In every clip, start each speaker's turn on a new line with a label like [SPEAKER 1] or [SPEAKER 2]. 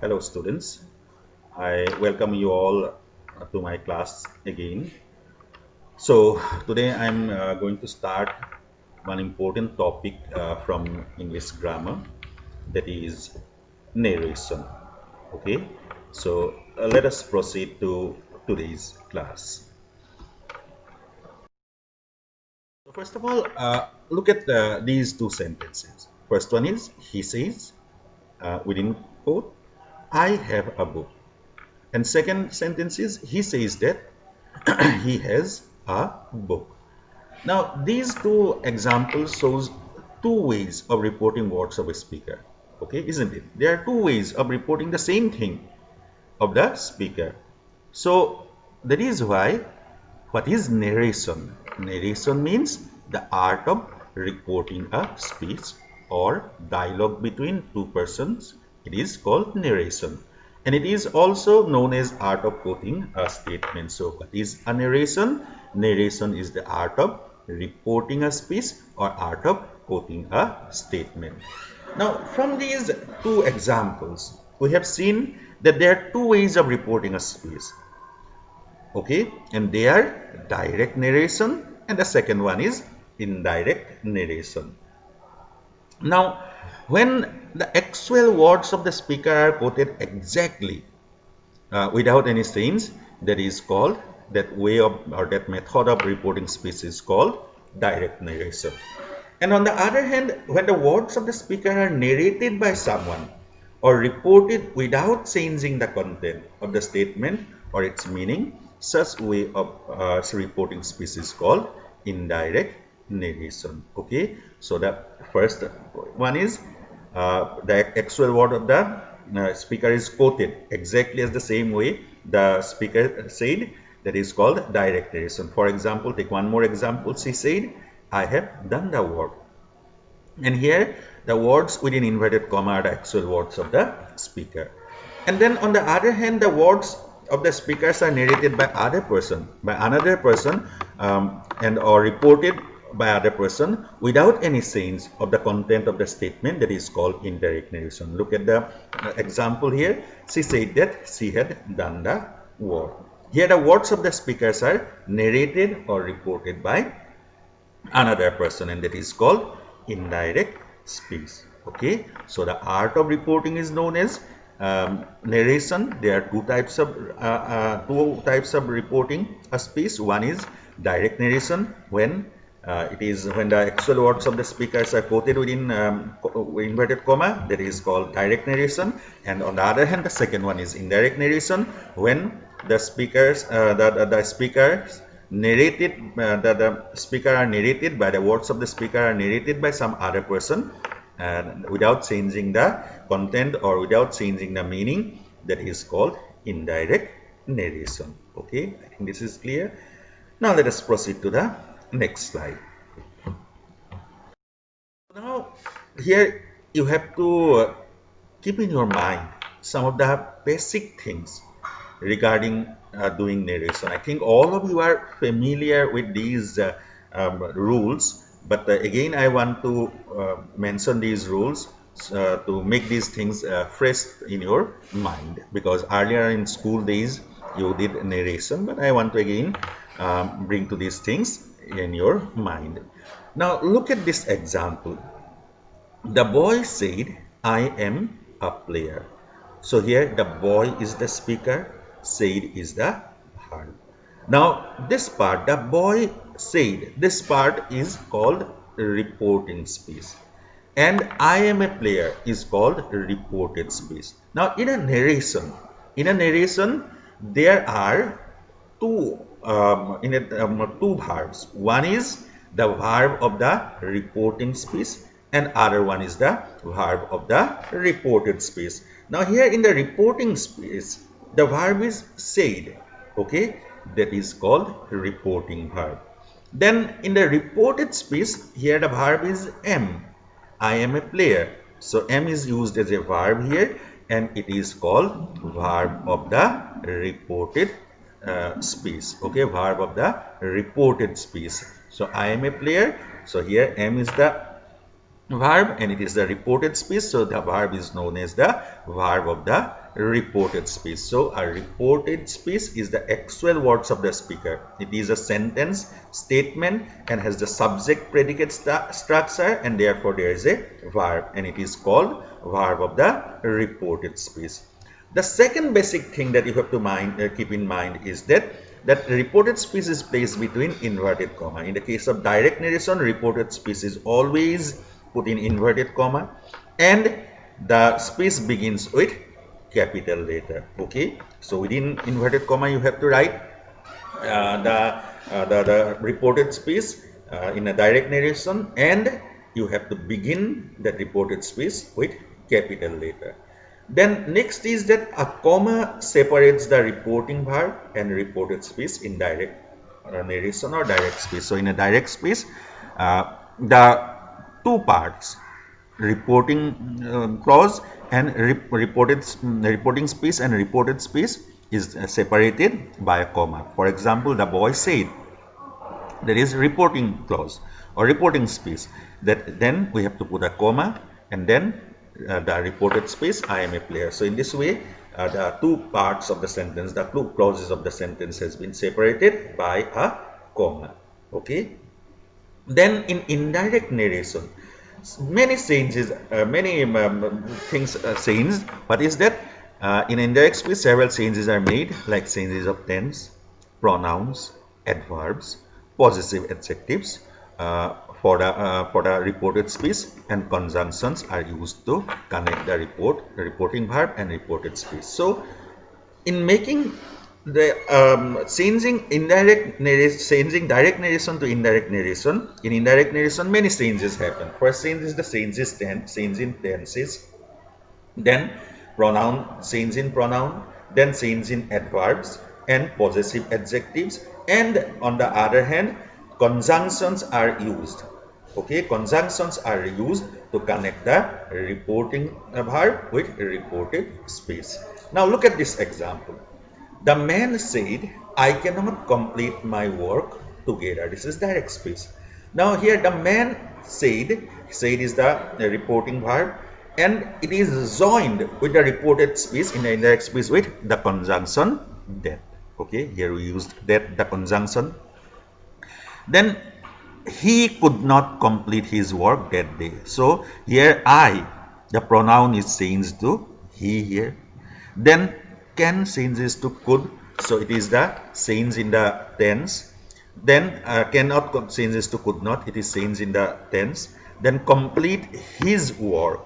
[SPEAKER 1] Hello students, I welcome you all to my class again. So today I'm going to start one important topic from English grammar, that is narration. Okay, so let us proceed to today's class. So first of all, look at these two sentences. First one is he says, within quote, I have a book. And second sentence is he says that he has a book. Now, these two examples shows two ways of reporting words of a speaker. Okay, isn't it? There are two ways of reporting the same thing of the speaker. So that is why what is narration? Narration means the art of reporting a speech or dialogue between two persons. It is called narration. And it is also known as art of quoting a statement. So what is a narration? Narration is the art of reporting a speech or art of quoting a statement. Now, from these two examples, we have seen that there are two ways of reporting a speech. Okay, and they are direct narration, and the second one is indirect narration. Now, when the actual words of the speaker are quoted exactly without any change, that is called, that way of or that method of reporting speech is called direct narration. And on the other hand, when the words of the speaker are narrated by someone or reported without changing the content of the statement or its meaning, such way of reporting speech is called indirect narration. Okay, so the first one is the actual word of the speaker is quoted exactly as the same way the speaker said, that is called direct narration. For example, take one more example. She said, I have done the work. And here the words within inverted comma are the actual words of the speaker. And then on the other hand, the words of the speakers are narrated by another person, and or reported by other person without any change of the content of the statement, that is called indirect narration. Look at the example here. She said that she had done the work. Here the words of the speakers are narrated or reported by another person, and that is called indirect speech. Okay, so the art of reporting is known as narration. There are two types of reporting a speech. One is direct narration, when it is when the actual words of the speakers are quoted within inverted comma, that is called direct narration. And on the other hand, the second one is indirect narration, when the speakers narrated the speaker are narrated by the words of the speaker are narrated by some other person, and without changing the content or without changing the meaning, that is called indirect narration. Okay, I think this is clear. Now let us proceed to the next slide. Now here you have to keep in your mind some of the basic things regarding doing narration. I think all of you are familiar with these rules, but again I want to mention these rules to make these things fresh in your mind, because earlier in school days you did narration, but I want to again bring to these things in your mind. Now look at this example. The boy said, I am a player. So here the boy is the speaker, said is the verb. Now this part, the boy said, this part is called reporting speech. And I am a player is called reported speech. Now in a narration, there are two two verbs. One is the verb of the reporting speech, and other one is the verb of the reported speech. Now here in the reporting speech, the verb is said. Okay, that is called reporting verb. Then in the reported speech, here the verb is am. I am a player. So am is used as a verb here, and it is called verb of the reported speech. Okay, verb of the reported speech. So I am a player. So here am is the verb, and it is the reported speech, so the verb is known as the verb of the reported speech. So a reported speech is the actual words of the speaker. It is a sentence, statement, and has the subject predicate structure, and therefore there is a verb, and it is called verb of the reported speech. The second basic thing that you have to keep in mind is that reported speech is placed between inverted comma. In the case of direct narration, reported speech is always put in inverted comma, and the speech begins with capital letter. Okay, so within inverted comma you have to write the reported speech in a direct narration, and you have to begin that reported speech with capital letter. Then next is that a comma separates the reporting verb and reported speech in direct narration or direct speech. So in a direct speech, the two parts, reporting clause and reporting speech and reported speech, is separated by a comma. For example, the boy said, there is reporting clause or reporting speech, that then we have to put a comma, and then the reported speech, I am a player. So in this way, the two parts of the sentence, the two clauses of the sentence has been separated by a comma. Okay. Then in indirect narration, many changes, many things changed. What is that? In indirect speech, several changes are made, like changes of tense, pronouns, adverbs, possessive adjectives for the reported speech, and conjunctions are used to connect the reporting verb and reported speech. So in making the changing direct narration to indirect narration, in indirect narration many changes happen. First change is the change in tenses, then change in pronoun, then change in adverbs and possessive adjectives, and on the other hand, conjunctions are used. Okay, conjunctions are used to connect the reporting verb with reported speech. Now look at this example. The man said, I cannot complete my work together. This is direct speech. Now here the man said is the reporting verb, and it is joined with the reported speech in the indirect speech with the conjunction that. Okay, here we used that, the conjunction. Then he could not complete his work that day. So here I, the pronoun, is changed to he here. Then can changes to could, so it is the change in the tense. Then cannot changes to could not, it is change in the tense. Then complete his work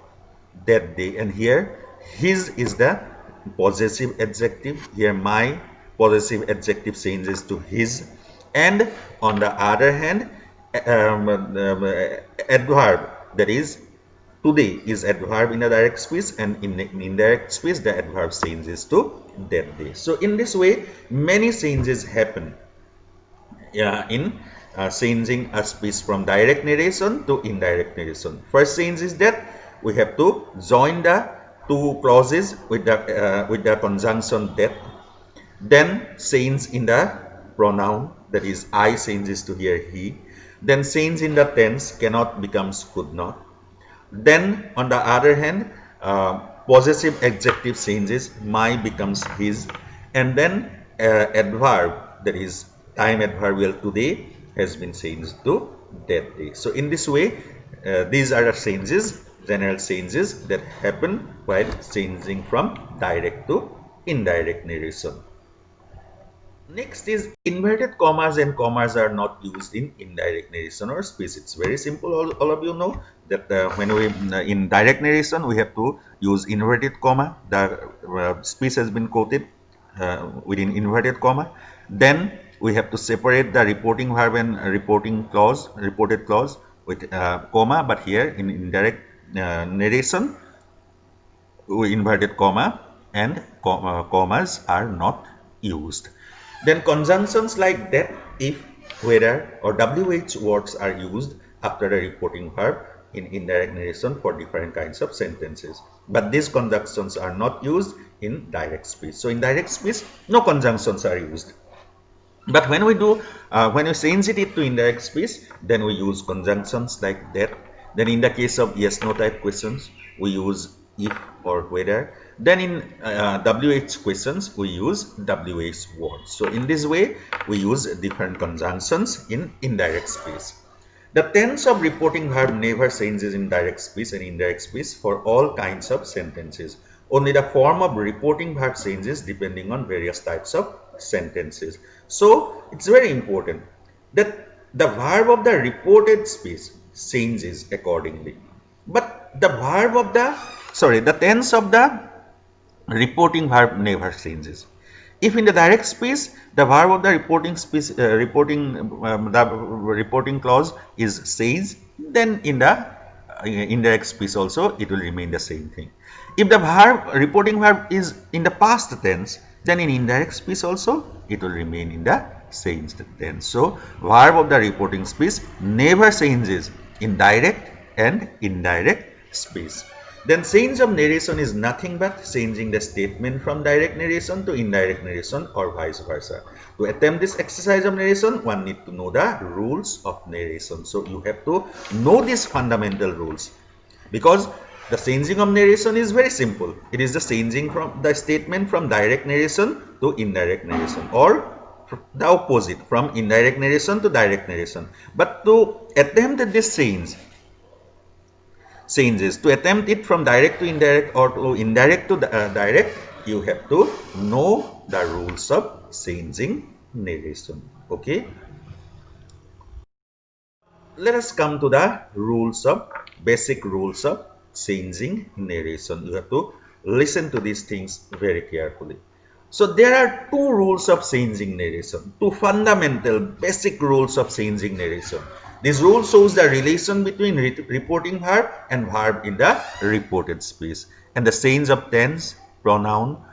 [SPEAKER 1] that day, and here his is the possessive adjective. Here my possessive adjective changes to his, and on the other hand, adverb, that is today, is adverb in a direct speech, and in indirect speech the adverb changes to that day. So in this way many changes happen in changing a speech from direct narration to indirect narration. First change is that we have to join the two clauses with the conjunction that. Then change in the pronoun, that is I changes to here he. Then change in the tense, cannot becomes could not. Then on the other hand, possessive adjective changes, my becomes his, and then adverb, that is time adverbial today, has been changed to that day. So in this way, these are the changes, general changes that happen while changing from direct to indirect narration. Next is inverted commas and commas are not used in indirect narration or speech. It's very simple. All of you know that when we in direct narration we have to use inverted comma. The speech has been quoted within inverted comma. Then we have to separate the reporting verb and reported clause with comma. But here in indirect narration, we inverted comma and commas are not used. Then conjunctions like that, if, whether, or WH words are used after the reporting verb in indirect narration for different kinds of sentences. But these conjunctions are not used in direct speech. So in direct speech, no conjunctions are used. But when we change it to indirect speech, then we use conjunctions like that. Then in the case of yes no type questions, we use if or whether. Then in WH questions, we use WH words. So in this way, we use different conjunctions in indirect speech. The tense of reporting verb never changes in direct speech and indirect speech for all kinds of sentences. Only the form of reporting verb changes depending on various types of sentences. So it's very important that the verb of the reported speech changes accordingly. But the tense of the reporting verb never changes. If in the direct speech, the verb of the reporting clause is says, then in the indirect speech also it will remain the same thing. If the reporting verb is in the past tense, then in indirect speech also it will remain in the same tense. So verb of the reporting speech never changes in direct and indirect speech. Then change of narration is nothing but changing the statement from direct narration to indirect narration or vice versa. To attempt this exercise of narration, one need to know the rules of narration. So you have to know these fundamental rules, because the changing of narration is very simple. It is the changing from the statement from direct narration to indirect narration, or the opposite, from indirect narration to direct narration. But to attempt this changes, to attempt it from direct to indirect or to indirect to direct, you have to know the rules of changing narration. Okay. Let us come to the basic rules of changing narration. You have to listen to these things very carefully. So there are two rules of changing narration, two fundamental basic rules of changing narration. This rule shows the relation between reporting verb and verb in the reported speech, and the change of tense, pronoun,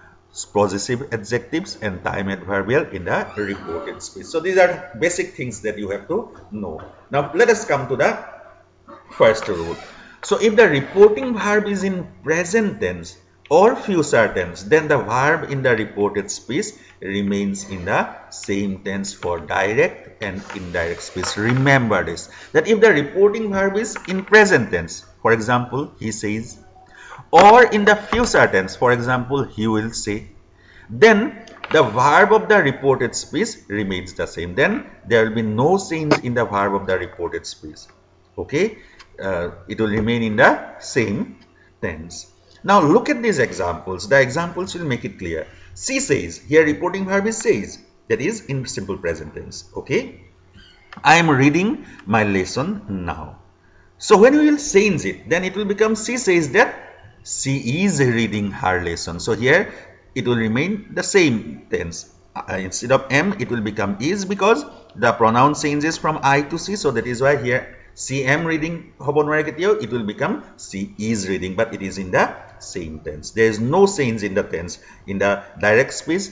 [SPEAKER 1] possessive adjectives, and time adverbial in the reported speech. So these are basic things that you have to know. Now let us come to the first rule. So if the reporting verb is in present tense or future tense, then the verb in the reported speech remains in the same tense for direct and indirect speech. Remember this, that if the reporting verb is in present tense, for example, he says, or in the future tense, for example, he will say, then the verb of the reported speech remains the same. Then there will be no change in the verb of the reported speech. Okay, it will remain in the same tense. Now look at these examples. The examples will make it clear. She says, here reporting verb is says, that is in simple present tense. Okay, I am reading my lesson now. So when we will change it, then it will become she says that she is reading her lesson. So here it will remain the same tense. Instead of am, it will become is, because the pronoun changes from I to she. So that is why here she am reading, it will become she is reading, but it is in the same tense. There is no change in the tense. In the direct speech,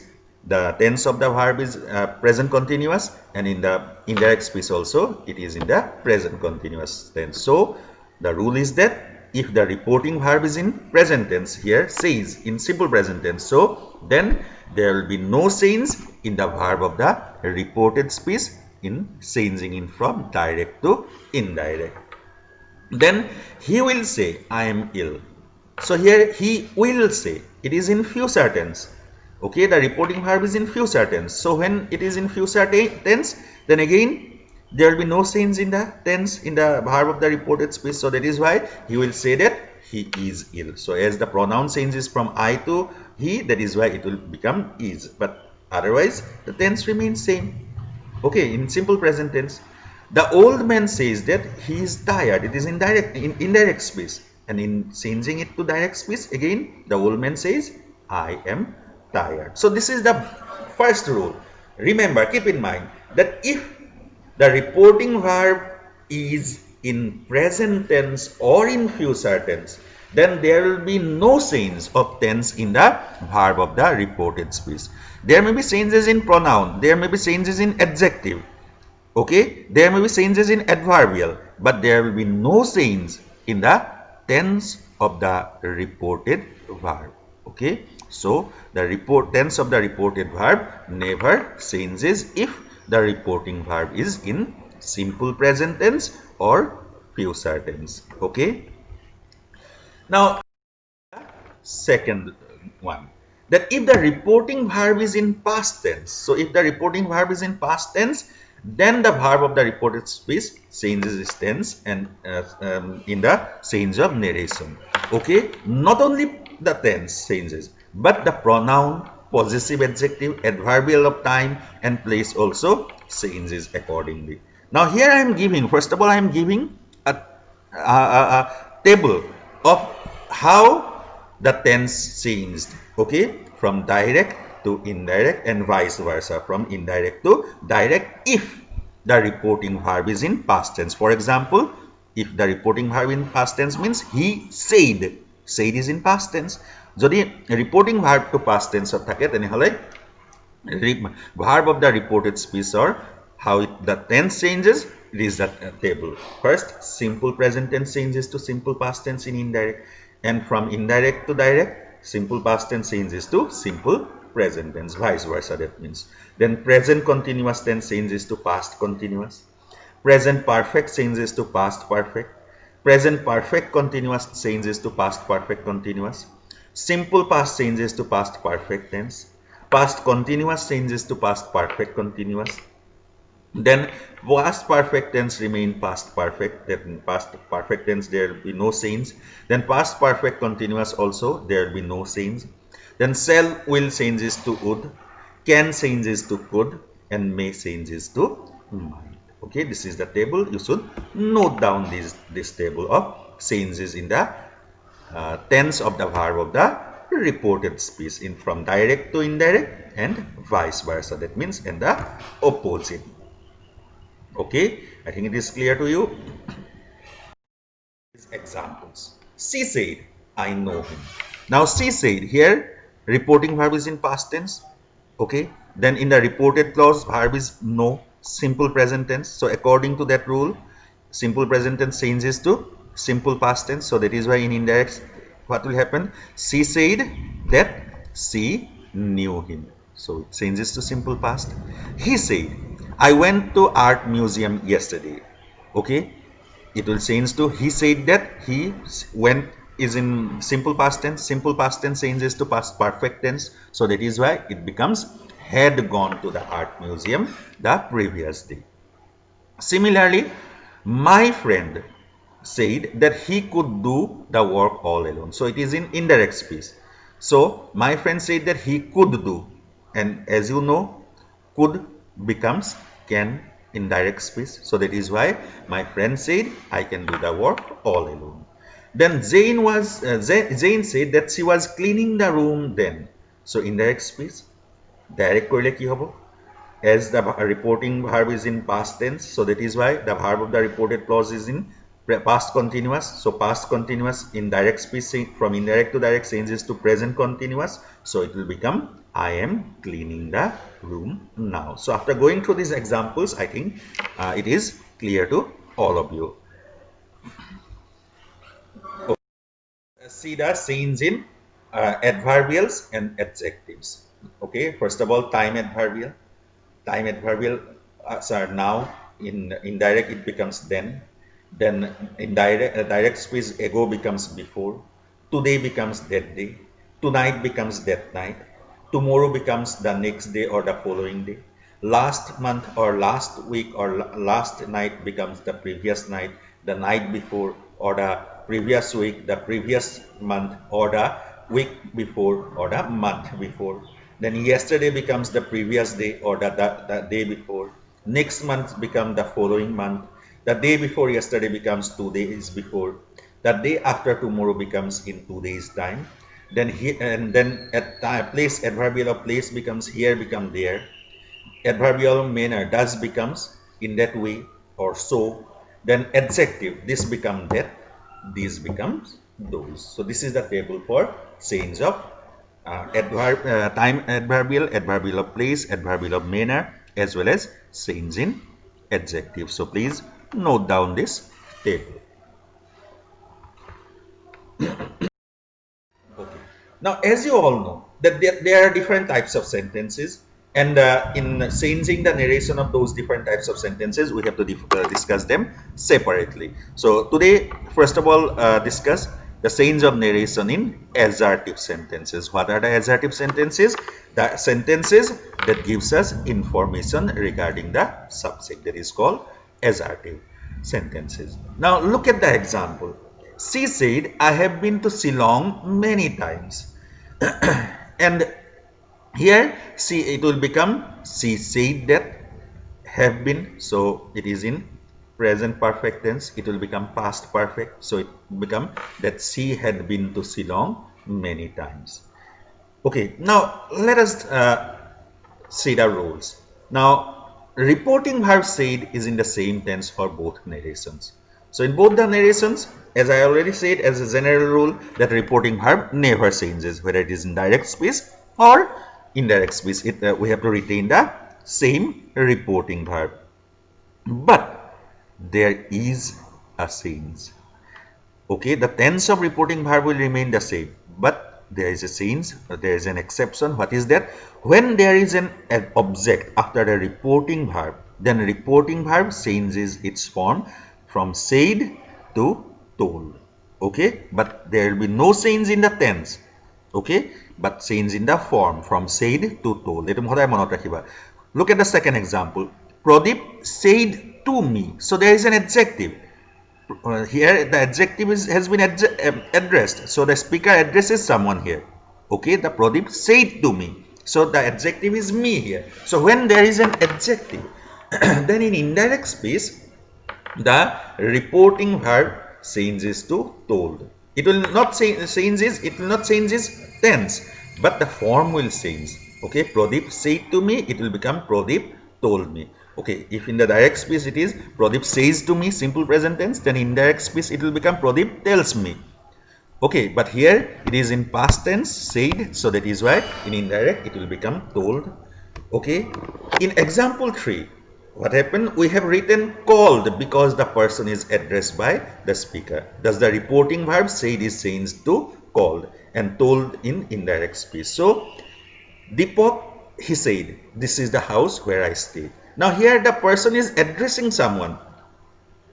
[SPEAKER 1] the tense of the verb is present continuous, and in the indirect speech also it is in the present continuous tense. So the rule is that if the reporting verb is in present tense, here says in simple present tense, so then there will be no change in the verb of the reported speech in changing in from direct to indirect. Then he will say, I am ill. So here he will say, it is in future tense. Okay, the reporting verb is in future tense. So when it is in future tense, then again there will be no change in the tense in the verb of the reported speech. So that is why he will say that he is ill. So as the pronoun changes from I to he, that is why it will become is. But otherwise the tense remains same. Okay, in simple present tense. The old man says that he is tired. It is in indirect speech. And in changing it to direct speech, again the old man says, I am tired. So this is the first rule. Remember, keep in mind that if the reporting verb is in present tense or in future tense, then there will be no change of tense in the verb of the reported speech. There may be changes in pronoun, there may be changes in adjective, okay, there may be changes in adverbial, but there will be no change in the tense of the reported verb. Okay, so the tense of the reported verb never changes if the reporting verb is in simple present tense or future tense. Okay. Now, second one, that if the reporting verb is in past tense, so if the reporting verb is in past tense, then the verb of the reported speech changes its tense and in the change of narration. Okay, not only the tense changes, but the pronoun, possessive adjective, adverbial of time and place also changes accordingly. Now here I am giving, first of all I am giving a table of how the tense changed, okay, from direct to indirect and vice versa, from indirect to direct if the reporting verb is in past tense. For example, if the reporting verb in past tense means he said, said is in past tense. যদি reporting verb to past tense থাকে তেনেহলে verb of the reported speech or how the tense changes, it is the table. First, simple present tense changes to simple past tense in indirect, and from indirect to direct, simple past tense changes to simple present tense, vice versa, that means. Then present continuous tense changes to past continuous, present perfect changes to past perfect, present perfect continuous changes to past perfect continuous, simple past changes to past perfect tense, past continuous changes to past perfect continuous, then past perfect tense remain past perfect, then past perfect tense there will be no change, then past perfect continuous also there will be no change, then shall, will changes to would, can changes to could, and may changes to might. Okay, this is the table. You should note down this table of changes in the tense of the verb of the reported speech in from direct to indirect and vice versa, that means in the opposite. Okay, I think it is clear to you. Examples. She said, I know him. Now she said, here reporting verb is in past tense. Okay, then in the reported clause verb is know, simple present tense. So according to that rule, simple present tense changes to simple past tense. So that is why in indirect what will happen? She said that she knew him. So it changes to simple past. He said, I went to art museum yesterday. Okay, it will change to he said that he went is in simple past tense. Simple past tense changes to past perfect tense. So that is why it becomes had gone to the art museum the previous day. Similarly, my friend said that he could do the work all alone. So it is in indirect speech. So my friend said that he could do, and as you know, could becomes can in direct speech. So that is why my friend said I can do the work all alone. Then Jane said that she was cleaning the room then. So indirect speech. Direct korle ki hobo? As the reporting verb is in past tense, so that is why the verb of the reported clause is in past continuous. So past continuous in direct speech from indirect to direct changes to present continuous. So it will become I am cleaning the room now. So after going through these examples, I think it is clear to all of you. Okay. See the change in adverbials and adjectives. Okay, first of all, time adverbial. Time adverbial are now in indirect it becomes then in direct speech ago becomes before, today becomes that day, tonight becomes that night, tomorrow becomes the next day or the following day, last month or last week or last night becomes the previous night, the night before or the previous week, the previous month or the week before or the month before. Then yesterday becomes the previous day or the day before. Next month becomes the following month. The day before yesterday becomes 2 days before. The day after tomorrow becomes in 2 days time. Then here and then at place adverbial of place becomes here become there. Adverbial manner does becomes in that way or so. Then adjective this becomes that, these becomes those. So this is the table for change of time adverbial, adverbial of place, adverbial of manner, as well as change in adjective. So please note down this table. Okay. Now, as you all know, that there are different types of sentences. And in changing the narration of those different types of sentences, we have to discuss them separately. So today, first of all, discuss the change of narration in assertive sentences. What are the assertive sentences? The sentences that gives us information regarding the subject, that is called assertive sentences. Now look at the example. She said, I have been to Shillong many times. And here see, it will become she said that have been, so it is in present perfect tense. It will become past perfect, so it become that she had been to Shillong many times. Okay, now let us see the rules. Now reporting verb said is in the same tense for both narrations. So in both the narrations, as I already said, as a general rule, that reporting verb never changes, whether it is in direct speech or indirect speech. We have to retain the same reporting verb. But there is a change. Okay, the tense of reporting verb will remain the same, but there is a change, there is an exception. What is that? When there is an object after the reporting verb, then reporting verb changes its form from said to told. Okay, but there will be no change in the tense. Okay, but change in the form from said to told. Look at the second example. Pradeep said to me. So there is an adjective. Here the adjective has been addressed, so the speaker addresses someone here. Okay, the Pradeep said to me, so the adjective is me here. So when there is an adjective, then in indirect speech the reporting verb changes to told. It will not change its tense, but the form will change. Okay, Pradeep said to me, it will become Pradeep told me. Okay, if in the direct speech it is Pradeep says to me, simple present tense, then in indirect speech it will become Pradeep tells me. Okay, but here it is in past tense, said, so that is why in indirect it will become told. Okay, in example 3, what happened? We have written called because the person is addressed by the speaker. Thus the reporting verb said is changed to called and told in indirect speech. So Deepak, he said, this is the house where I stay. Now here the person is addressing someone,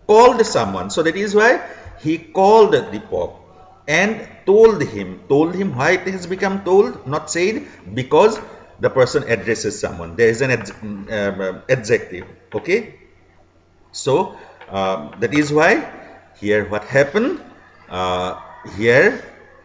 [SPEAKER 1] called someone. So that is why he called Deepak and told him. Told him, why it has become told, not said? Because the person addresses someone. There is an adjective. Okay. So that is why here what happened? Here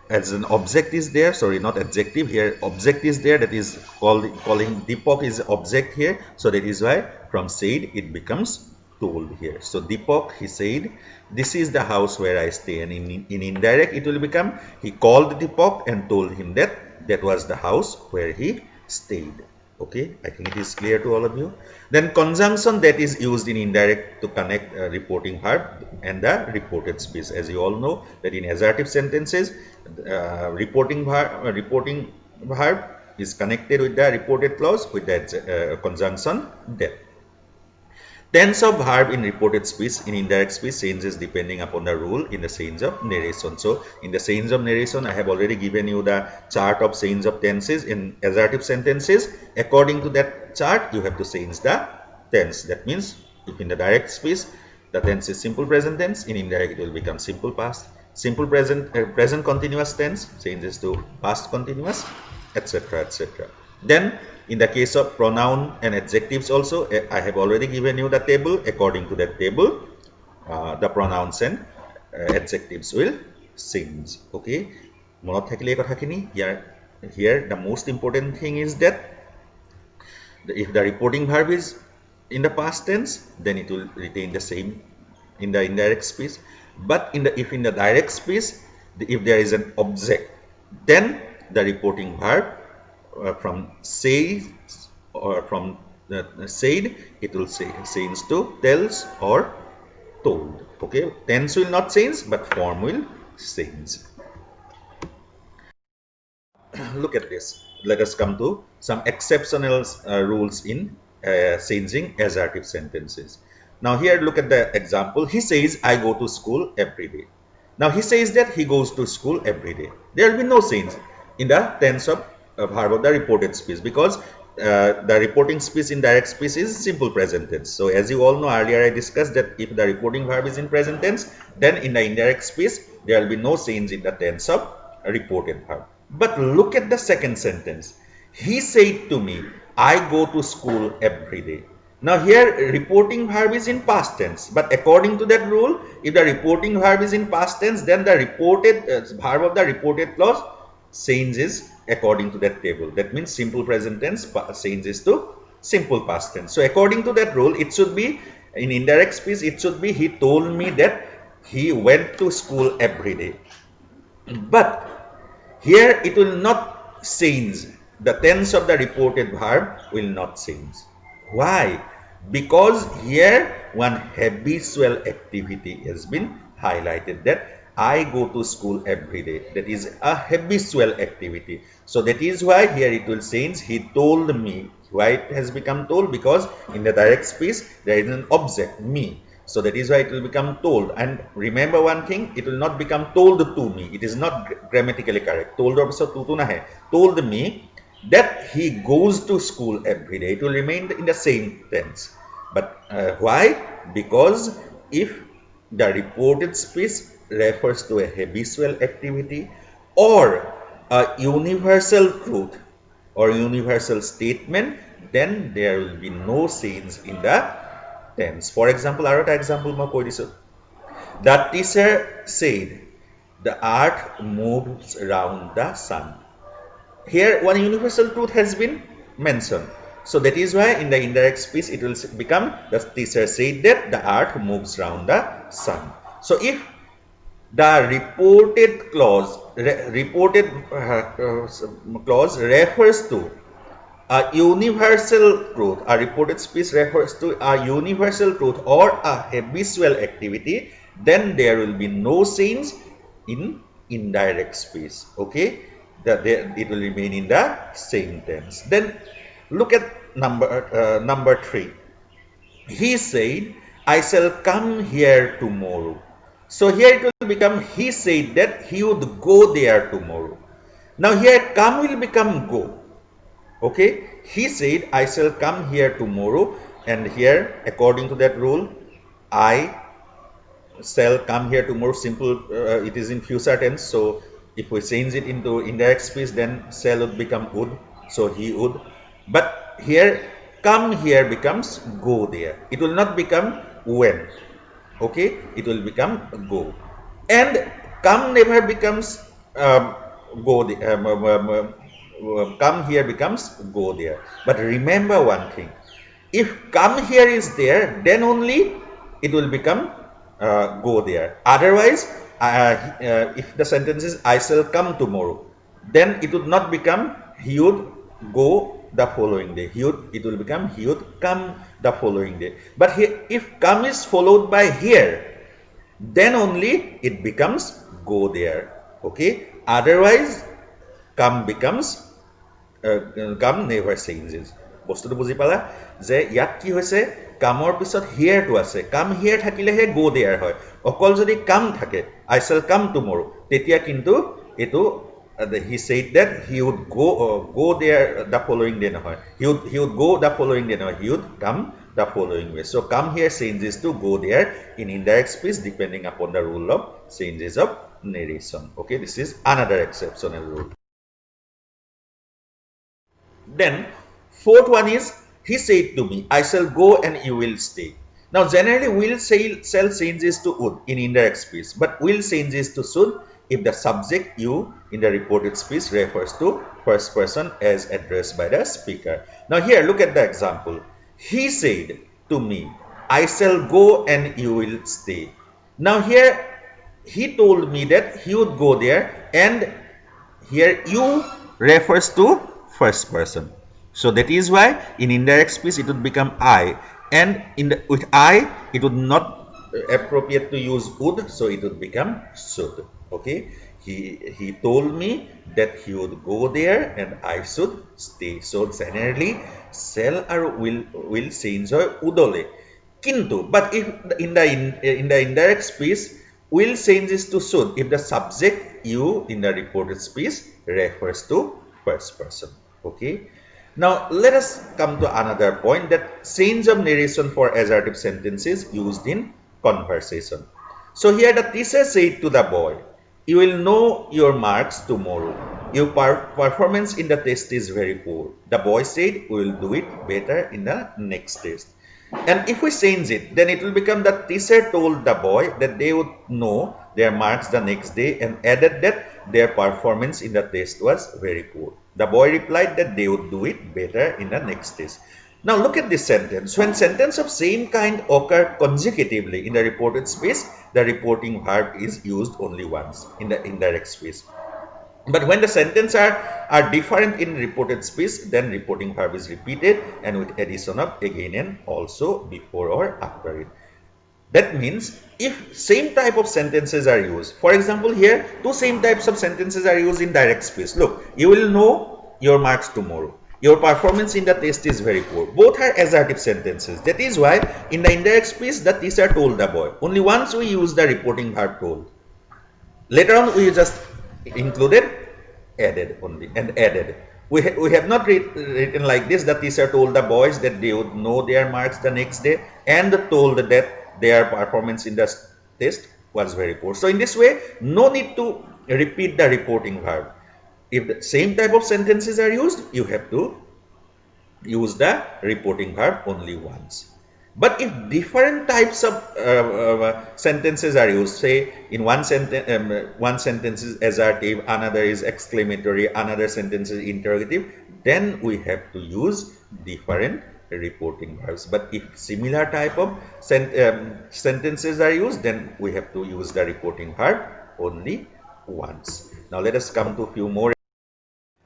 [SPEAKER 1] as an object is there, sorry, not adjective, here object is there, that is calling Deepak is object here. So that is why from said it becomes told here. So Deepak, he said, this is the house where I stay, and in indirect it will become he called Deepak and told him that that was the house where he stayed. Okay, I think it is clear to all of you. Then conjunction that is used in indirect to connect reporting verb and the reported speech. As you all know that in assertive sentences, reporting verb is connected with the reported clause with the conjunction that. Tense of verb in reported speech in indirect speech changes depending upon the rule in the change of narration. So in the change of narration, I have already given you the chart of change of tenses in assertive sentences. According to that chart, you have to change the tense. That means if in the direct speech, the tense is simple present tense, in indirect it will become simple past. Simple present continuous tense changes to past continuous, etc., etc. Then in the case of pronoun and adjectives also, I have already given you the table. According to that table, the pronouns and adjectives will change. Okay. Here the most important thing is that if the reporting verb is in the past tense, then it will retain the same in the indirect speech. But if in the direct speech, if there is an object, then the reporting verb from say or from said, it will change to tells or told. Okay, tense will not change, but form will change. Look at this. Let us come to some exceptional rules in changing assertive sentences. Now here look at the example. He says, I go to school every day. Now he says that he goes to school every day. There will be no change in the tense of verb of the reported speech, because the reporting speech in direct speech is simple present tense. So as you all know, earlier I discussed that if the reporting verb is in present tense, then in the indirect speech there will be no change in the tense of reported verb. But look at the second sentence. He said to me, I go to school every day. Now here reporting verb is in past tense, but according to that rule, if the reporting verb is in past tense, then the reported verb of the reported clause changes according to that table. That means simple present tense changes to simple past tense. So according to that rule, it should be in indirect speech, it should be he told me that he went to school every day. But here it will not change. The tense of the reported verb will not change. Why? Because here one habitual activity has been highlighted, that I go to school every day. That is a habitual activity. So that is why here it will change. He told me. Why it has become told? Because in the direct speech there is an object, me. So that is why it will become told. And remember one thing, it will not become told to me. It is not grammatically correct. Told also tutu nahe. Told me that he goes to school every day. It will remain in the same tense. But why? Because if the reported speech refers to a habitual activity or a universal truth or universal statement, then there will be no change in the tense. For example, another example ma koi disu. The teacher said the earth moves around the sun. Here one universal truth has been mentioned. So that is why in the indirect speech it will become the teacher said that the earth moves around the sun. So if the reported clause refers to a universal truth, a reported speech refers to a universal truth or a habitual activity, then there will be no change in indirect speech. Okay, it will remain in the same tense. Then look at number 3. He said, I shall come here tomorrow. So here it will become he said that he would go there tomorrow. Now here come will become go. Okay, he said, I shall come here tomorrow, and here according to that rule, I shall come here tomorrow. Simple, it is in future tense. So if we change it into indirect speech, then shall would become would. So he would. But here come here becomes go there. It will not become went. Okay, it will become go. And come never becomes go there. Come here becomes go there. But remember one thing, if come here is there, then only it will become go there. Otherwise, if the sentence is I shall come tomorrow, then it would not become he would go the following day. It will become he would come the following day. But here, if come is followed by here, then only it becomes go there. Okay, otherwise come becomes come never changes. বস্তুটো বুজি পালা যে ইয়াত কি হৈছে, কামৰ পিছত হিয়াৰটো আছে, কাম হিয়াৰ থাকিলেহে গো দেয়াৰ হয়। অকল যদি কাম থাকে আই শ্যাল কাম টুমৰো, তেতিয়া কিন্তু এটো he said that he would go there the following day নহয়, he would go the following day নহয়, he would come the following way. So come here changes to go there in indirect speech depending upon the rule of changes of narration. Okay, this is another exceptional rule. Then fourth one is he said to me, I shall go and you will stay. Now generally will shall changes to would in indirect speech, but will changes to should if the subject you in the reported speech refers to first person as addressed by the speaker. Now here look at the example. He said to me, I shall go and you will stay. Now here he told me that he would go there, and here you refers to first person. So that is why in indirect speech it would become I, and with I it would not appropriate to use would, so it would become should. Okay, he told me that he would go there and I should stay. So generally shall or will change hoy udole. Kintu but if in the indirect speech will changes to should if the subject you in the reported speech refers to first person. Okay, Now let us come to another point, that change of narration for assertive sentences used in conversation. So here the teacher said to the boy, "You will know your marks tomorrow. Your performance in the test is very poor." The boy said, "We will do it better in the next test." And if we change it, then it will become the teacher told the boy that they would know their marks the next day, and added that their performance in the test was very poor. The boy replied that they would do it better in the next test. Now look at this sentence. When sentence of same kind occur consecutively in the reported space, the reporting verb is used only once in the indirect space. But when the sentences are different in reported space, then reporting verb is repeated and with addition of again and also before or after it. That means if same type of sentences are used, for example, here two same types of sentences are used in direct space. Look, you will know your marks tomorrow. Your performance in the test is very poor. Both are assertive sentences. That is why in the indirect space, the teacher told the boy. Only once we use the reporting verb told. Later on, we just included added only and added. We have not written like this. The teacher told the boys that they would know their marks the next day and told that their performance in the test was very poor. So in this way, no need to repeat the reporting verb. If the same type of sentences are used, you have to use the reporting verb only once. But if different types of sentences are used, say in one sentence is assertive, another is exclamatory, another sentence is interrogative, then we have to use different reporting verbs. But if similar type of sentences are used, then we have to use the reporting verb only once. Now let us come to a few more.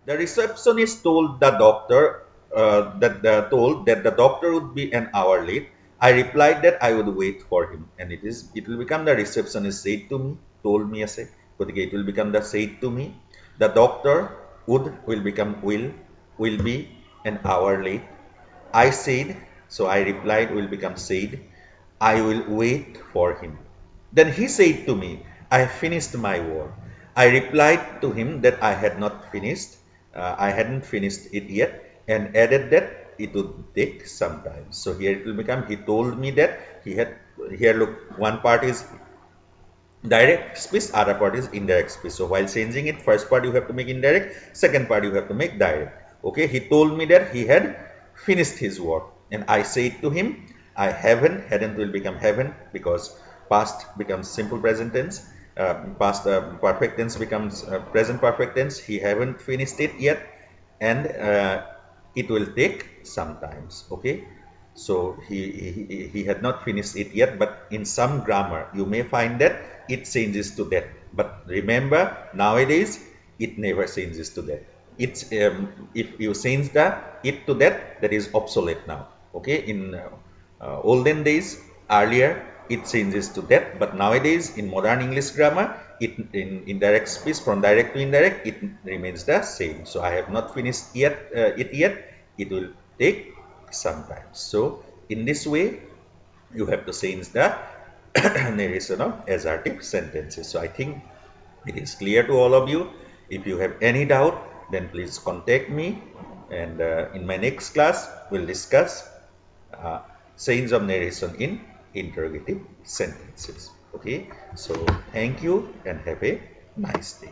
[SPEAKER 1] The receptionist told the doctor that the doctor would be an hour late. I replied that I would wait for him, and it will become the receptionist said to me, told me as it will become the said to me. The doctor will become will be an hour late. I said, so I replied will become said, I will wait for him. Then he said to me, I have finished my work. I replied to him that I had not finished, I hadn't finished it yet, and added that it would take some time. So here it will become, he told me that he had, here look, one part is direct speech, other part is indirect speech. So while changing it, first part you have to make indirect, second part you have to make direct. Okay, he told me that he had finished his work, and I said to him, I haven't. Hadn't will become haven't because past becomes simple present tense, past perfect tense becomes present perfect tense. He haven't finished it yet, and it will take some times. Okay, so he had not finished it yet, but in some grammar you may find that it changes to that. But remember, nowadays it never changes to that. It's if you change the it to that, that is obsolete now. Okay, in olden days, earlier it changes to that, but nowadays in modern English grammar, it in indirect speech from direct to indirect, it remains the same. So I have not finished yet it yet. It will take sometimes. So in this way, you have to change the narration of assertive sentences. So I think it is clear to all of you. If you have any doubt, then please contact me. And in my next class, we'll discuss change of narration in interrogative sentences. Okay. So thank you and have a nice day.